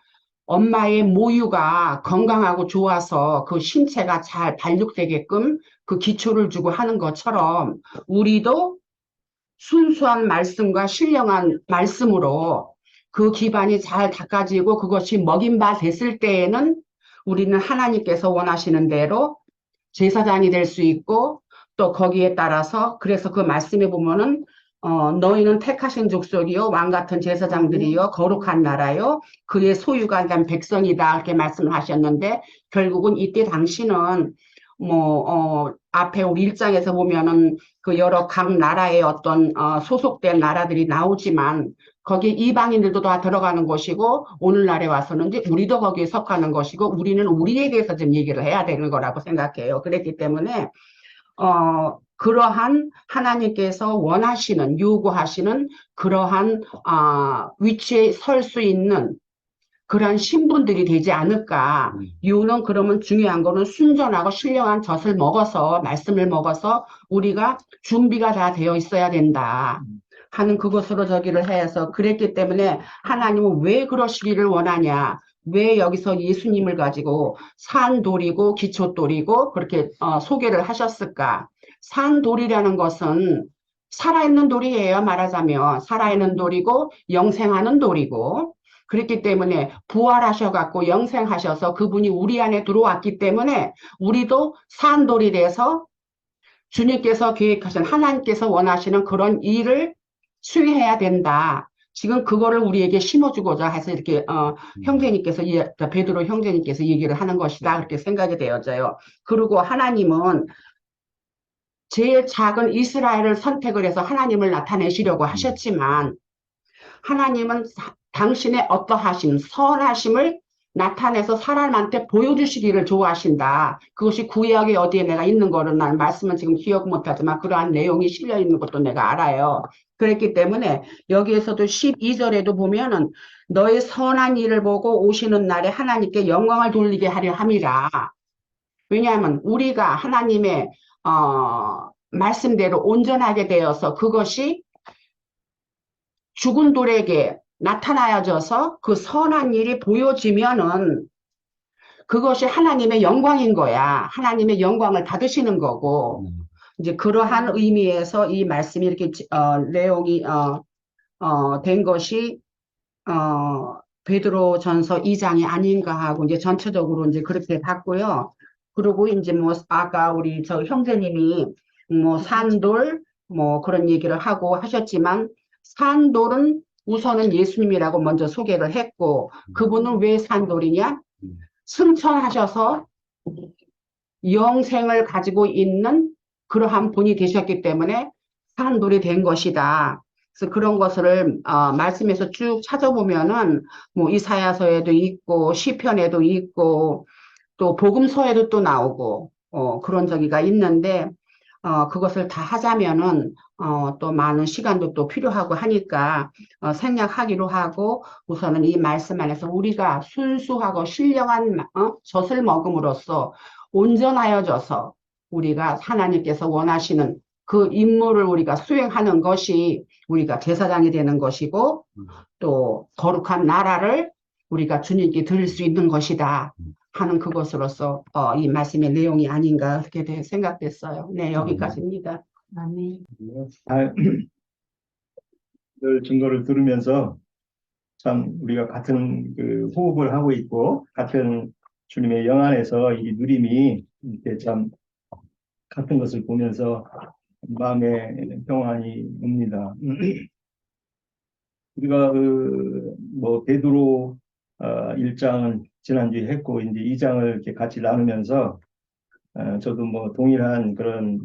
엄마의 모유가 건강하고 좋아서 그 신체가 잘 발육되게끔 그 기초를 주고 하는 것처럼 우리도 순수한 말씀과 신령한 말씀으로 그 기반이 잘 닦아지고 그것이 먹인 바 됐을 때에는 우리는 하나님께서 원하시는 대로 제사장이 될 수 있고 또 거기에 따라서 그래서 그 말씀에 보면은 너희는 택하신 족속이요 왕 같은 제사장들이요 거룩한 나라요 그의 소유가 된 백성이다 이렇게 말씀을 하셨는데 결국은 이때 당시는 앞에 우리 1장에서 보면은 그 여러 각 나라의 어떤 소속된 나라들이 나오지만 거기에 이방인들도 다 들어가는 것이고 오늘날에 와서는 이제 우리도 거기에 속하는 것이고 우리는 우리에 대해서 좀 얘기를 해야 되는 거라고 생각해요. 그랬기 때문에 그러한 하나님께서 원하시는 요구하시는 그러한 위치에 설 수 있는 그런 신분들이 되지 않을까. 이유는 그러면 중요한 거는 순전하고 신령한 젖을 먹어서, 말씀을 먹어서 우리가 준비가 다 되어 있어야 된다 하는 그것으로 저기를 해서 그랬기 때문에 하나님은 왜 그러시기를 원하냐. 왜 여기서 예수님을 가지고 산돌이고 기초돌이고 그렇게 소개를 하셨을까. 산돌이라는 것은 살아있는 돌이에요. 말하자면 살아있는 돌이고 영생하는 돌이고 그렇기 때문에 부활하셔갖고 영생하셔서 그분이 우리 안에 들어왔기 때문에 우리도 산돌이 돼서 주님께서 계획하신 하나님께서 원하시는 그런 일을 수행해야 된다. 지금 그거를 우리에게 심어주고자 해서 이렇게 형제님께서 베드로 형제님께서 얘기를 하는 것이다 그렇게 생각이 되어져요. 그리고 하나님은 제일 작은 이스라엘을 선택을 해서 하나님을 나타내시려고 하셨지만 하나님은 당신의 어떠하심, 선하심을 나타내서 사람한테 보여주시기를 좋아하신다. 그것이 구약에 어디에 내가 있는 거를 난 말씀은 지금 기억 못하지만 그러한 내용이 실려 있는 것도 내가 알아요. 그랬기 때문에 여기에서도 12절에도 보면은 너의 선한 일을 보고 오시는 날에 하나님께 영광을 돌리게 하려 함이라. 왜냐하면 우리가 하나님의 말씀대로 온전하게 되어서 그것이 죽은 돌에게 나타나져서 그 선한 일이 보여지면은 그것이 하나님의 영광인 거야. 하나님의 영광을 받으시는 거고. 이제 그러한 의미에서 이 말씀이 이렇게 내용이 된 것이 베드로전서 2장이 아닌가 하고 이제 전체적으로 이제 그렇게 봤고요. 그리고 이제 뭐 아까 우리 저 형제님이 뭐 산돌 뭐 그런 얘기를 하고 하셨지만 산돌은 우선은 예수님이라고 먼저 소개를 했고 그분은 왜 산돌이냐? 승천하셔서 영생을 가지고 있는 그러한 분이 되셨기 때문에 산돌이 된 것이다. 그래서 그런 것을 말씀에서 쭉 찾아보면은 뭐 이사야서에도 있고 시편에도 있고 또 복음서에도 또 나오고 그런 저기가 있는데 그것을 다 하자면은 또 많은 시간도 또 필요하고 하니까 생략하기로 하고 우선은 이 말씀 안에서 우리가 순수하고 신령한 젖을 먹음으로써 온전하여져서 우리가 하나님께서 원하시는 그 임무를 우리가 수행하는 것이 우리가 제사장이 되는 것이고 또 거룩한 나라를 우리가 주님께 드릴 수 있는 것이다 하는 그것으로서 이 말씀의 내용이 아닌가 그렇게 생각됐어요. 네, 여기까지입니다. 아멘. 늘 증거를 들으면서 참 우리가 같은 그 호흡을 하고 있고 같은 주님의 영 안에서 이 누림이 이렇게 참 같은 것을 보면서 마음에 평안이 옵니다. 우리가 뭐 베드로 1장은 지난주에 했고 이제 2장을 이렇게 같이 나누면서 저도 뭐 동일한 그런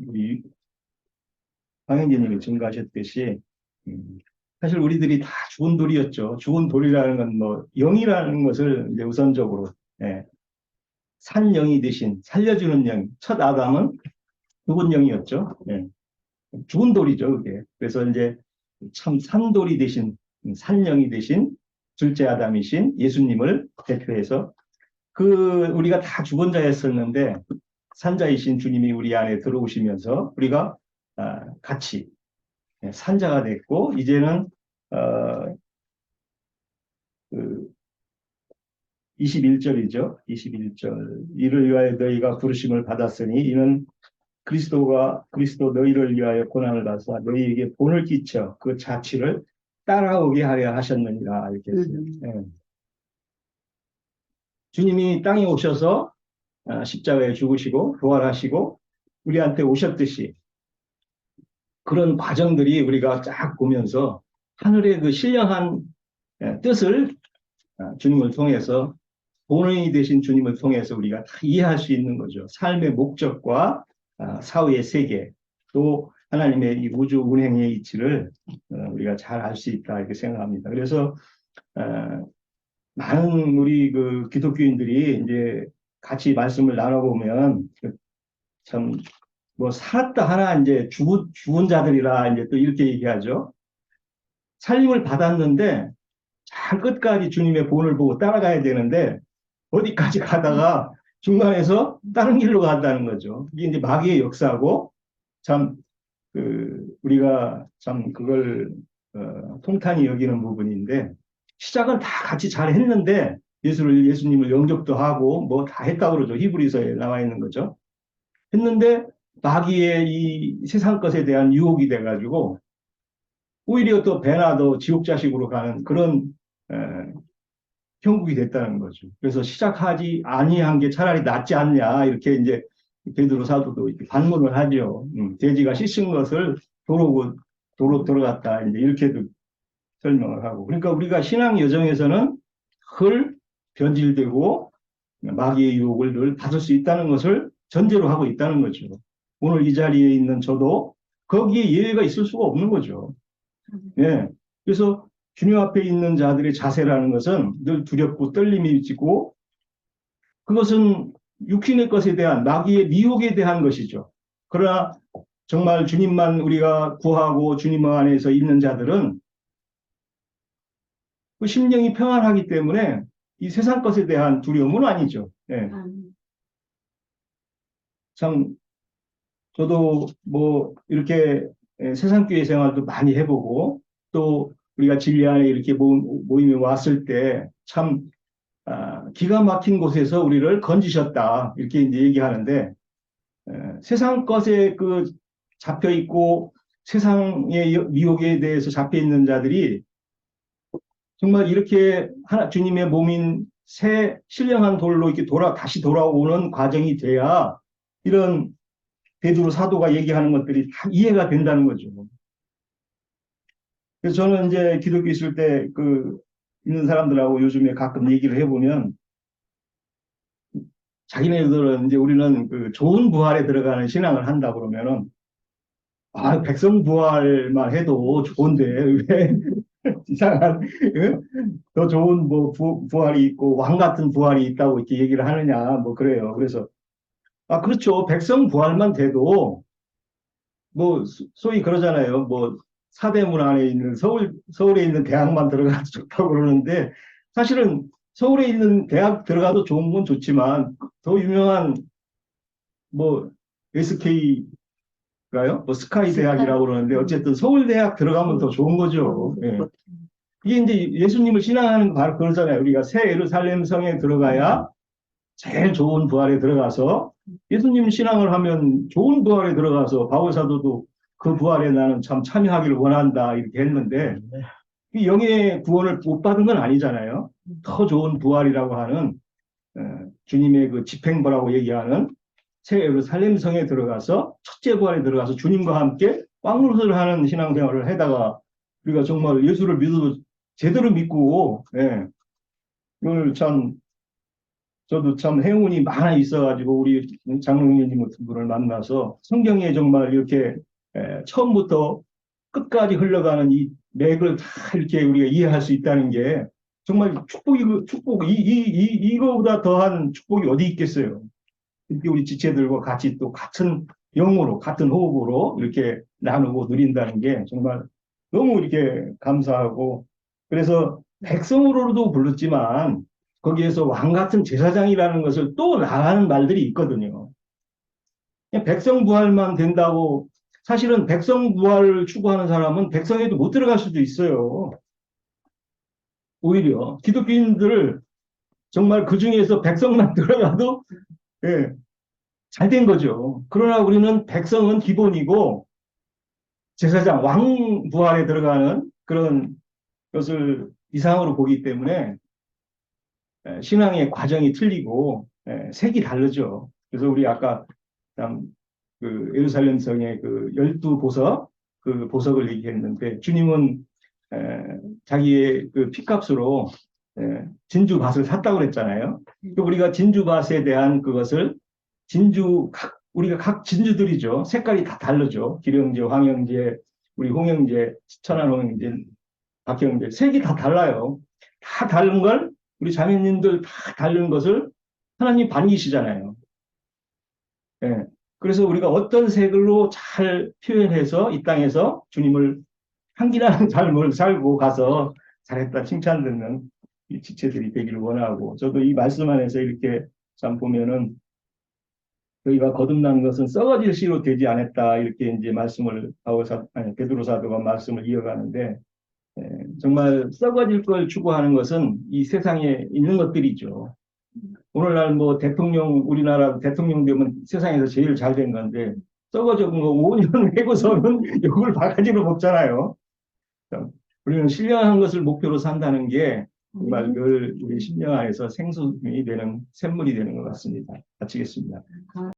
우리 황영재님이 증거하셨듯이 사실 우리들이 다 죽은 돌이었죠. 죽은 돌이라는 건 뭐 영이라는 것을 이제 우선적으로 산 영이 대신 살려주는 영. 첫 아담은 죽은 영이었죠. 죽은 돌이죠, 그게. 그래서 이제 참 산돌이 대신 산영이 대신 둘째 아담이신 예수님을 대표해서 우리가 다 죽은 자였었는데 산자이신 주님이 우리 안에 들어오시면서 우리가 같이 산자가 됐고 이제는 21절이죠. 21절. 이를 위하여 너희가 부르심을 받았으니 이는 그리스도 너희를 위하여 고난을 받사 너희에게 본을 끼쳐 그 자취를 따라오게 하려 하셨느니라 이렇게 했어요. 주님이 땅에 오셔서 십자가에 죽으시고 부활하시고 우리한테 오셨듯이 그런 과정들이 우리가 쫙 보면서 하늘의 그 신령한 뜻을 주님을 통해서 본원이 되신 주님을 통해서 우리가 다 이해할 수 있는 거죠. 삶의 목적과 사후의 세계 또 하나님의 이 우주 운행의 이치를 우리가 잘 알 수 있다 이렇게 생각합니다. 그래서 많은 우리 그 기독교인들이 이제 같이 말씀을 나눠보면 참 뭐 살았다 하나 이제 죽은 자들이라 이제 또 이렇게 얘기하죠. 살림을 받았는데 잘 끝까지 주님의 본을 보고 따라가야 되는데 어디까지 가다가 중간에서 다른 길로 간다는 거죠. 이게 이제 마귀의 역사고 참 우리가 참 그걸 통탄히 여기는 부분인데 시작은 다 같이 잘 했는데 예수님을 영접도 하고 뭐 다 했다고 그러죠. 히브리서에 나와 있는 거죠. 했는데 마귀의 이 세상 것에 대한 유혹이 돼가지고 오히려 또 배나 더 지옥 자식으로 가는 그런 에, 형국이 됐다는 거죠. 그래서 시작하지 아니한 게 차라리 낫지 않냐 이렇게 이제 베드로 사도도 이렇게 반문을 하죠. 돼지가 씻은 것을 도로 들어갔다 이제 이렇게도 설명을 하고. 그러니까 우리가 신앙 여정에서는 늘 변질되고 마귀의 유혹을 늘 받을 수 있다는 것을 전제로 하고 있다는 거죠. 오늘 이 자리에 있는 저도 거기에 예외가 있을 수가 없는 거죠. 예. 그래서 주님 앞에 있는 자들의 자세라는 것은 늘 두렵고 떨림이 있고 그것은 육신의 것에 대한 마귀의 미혹에 대한 것이죠. 그러나 정말 주님만 우리가 구하고 주님 안에서 있는 자들은 그 심령이 평안하기 때문에 이 세상 것에 대한 두려움은 아니죠. 예. 참 저도 뭐 이렇게 세상교회 생활도 많이 해보고 또 우리가 진리 안에 이렇게 모임에 왔을 때 참 기가 막힌 곳에서 우리를 건지셨다 이렇게 이제 얘기하는데 세상 것에 그 잡혀 있고 세상의 미혹에 대해서 잡혀 있는 자들이 정말 이렇게 주님의 몸인 새 신령한 돌로 이렇게 다시 돌아오는 과정이 돼야 이런 베드로 사도가 얘기하는 것들이 다 이해가 된다는 거죠. 그래서 저는 이제 기독교 있을 때 있는 사람들하고 요즘에 가끔 얘기를 해보면 자기네들은 이제 우리는 좋은 부활에 들어가는 신앙을 한다 그러면은 백성 부활만 해도 좋은데 왜 이상한 더 좋은 뭐 부활이 있고 왕 같은 부활이 있다고 이렇게 얘기를 하느냐 뭐 그래요. 그래서 그렇죠. 백성 부활만 돼도 뭐 소위 그러잖아요. 뭐 사대문 안에 있는 서울에 있는 대학만 들어가도 좋다고 그러는데 사실은 서울에 있는 대학 들어가도 좋은 건 좋지만 더 유명한 뭐 SK가요? 뭐 스카이 대학이라고 그러는데 어쨌든 서울대학 들어가면 더 좋은 거죠. 예. 이게 이제 예수님을 신앙하는 거 바로 그러잖아요. 우리가 새 예루살렘 성에 들어가야 제일 좋은 부활에 들어가서 예수님 신앙을 하면 좋은 부활에 들어가서 바울 사도도 그 부활에 나는 참 참여하기를 원한다 이렇게 했는데 이 영의 구원을 못 받은 건 아니잖아요. 더 좋은 부활이라고 하는 주님의 그 집행부라고 얘기하는 새 예루살렘 성에 들어가서 첫째 부활에 들어가서 주님과 함께 왕노릇을 하는 신앙생활을 하다가 우리가 정말 예수를 믿어도 제대로 믿고 오늘 참 저도 참 행운이 많아 있어가지고 우리 장로님 같은 분을 만나서 성경에 정말 이렇게 처음부터 끝까지 흘러가는 이 맥을 다 이렇게 우리가 이해할 수 있다는 게 정말 이거보다 더한 축복이 어디 있겠어요. 이렇게 우리 지체들과 같이 또 같은 영으로 같은 호흡으로 이렇게 나누고 누린다는 게 정말 너무 이렇게 감사하고 그래서 백성으로도 불렀지만 거기에서 왕 같은 제사장이라는 것을 또 나가는 말들이 있거든요. 그냥 백성 부활만 된다고 사실은 백성 부활을 추구하는 사람은 백성에도 못 들어갈 수도 있어요. 오히려 기독교인들 정말 그 중에서 백성만 들어가도 잘 된 거죠. 그러나 우리는 백성은 기본이고 제사장 왕 부활에 들어가는 그런 것을 이상으로 보기 때문에 신앙의 과정이 틀리고 색이 다르죠. 그래서 우리 아까 그 예루살렘 성의 그 12보석 그 보석을 얘기했는데 주님은 자기의 그 피값으로 진주밭을 샀다고 그랬잖아요. 우리가 진주밭에 대한 그것을 우리가 각 진주들이죠. 색깔이 다 다르죠. 기령제, 황영제, 우리 홍영제, 천안 홍영제, 박형제 색이 다 달라요. 다 다른 걸 우리 자매님들 다 다른 것을 하나님 반기시잖아요. 그래서 우리가 어떤 색으로 잘 표현해서 이 땅에서 주님을 향기나는 삶을 살고 가서 잘했다 칭찬 듣는 이 지체들이 되기를 원하고, 저도 이 말씀 안에서 이렇게 참 보면은 저희가 거듭난 것은 썩어질 씨로 되지 않았다, 이렇게 이제 말씀을 베드로 사도가 말씀을 이어가는데, 정말 썩어질 걸 추구하는 것은 이 세상에 있는 것들이죠. 오늘날 뭐 우리나라 대통령 되면 세상에서 제일 잘 된 건데, 썩어져 거 5년 해고서는 욕을 바가지로 먹잖아요. 우리는 신령한 것을 목표로 산다는 게 정말 늘 우리 심령 안에서 생수이 되는 샘물이 되는 것 같습니다. 마치겠습니다.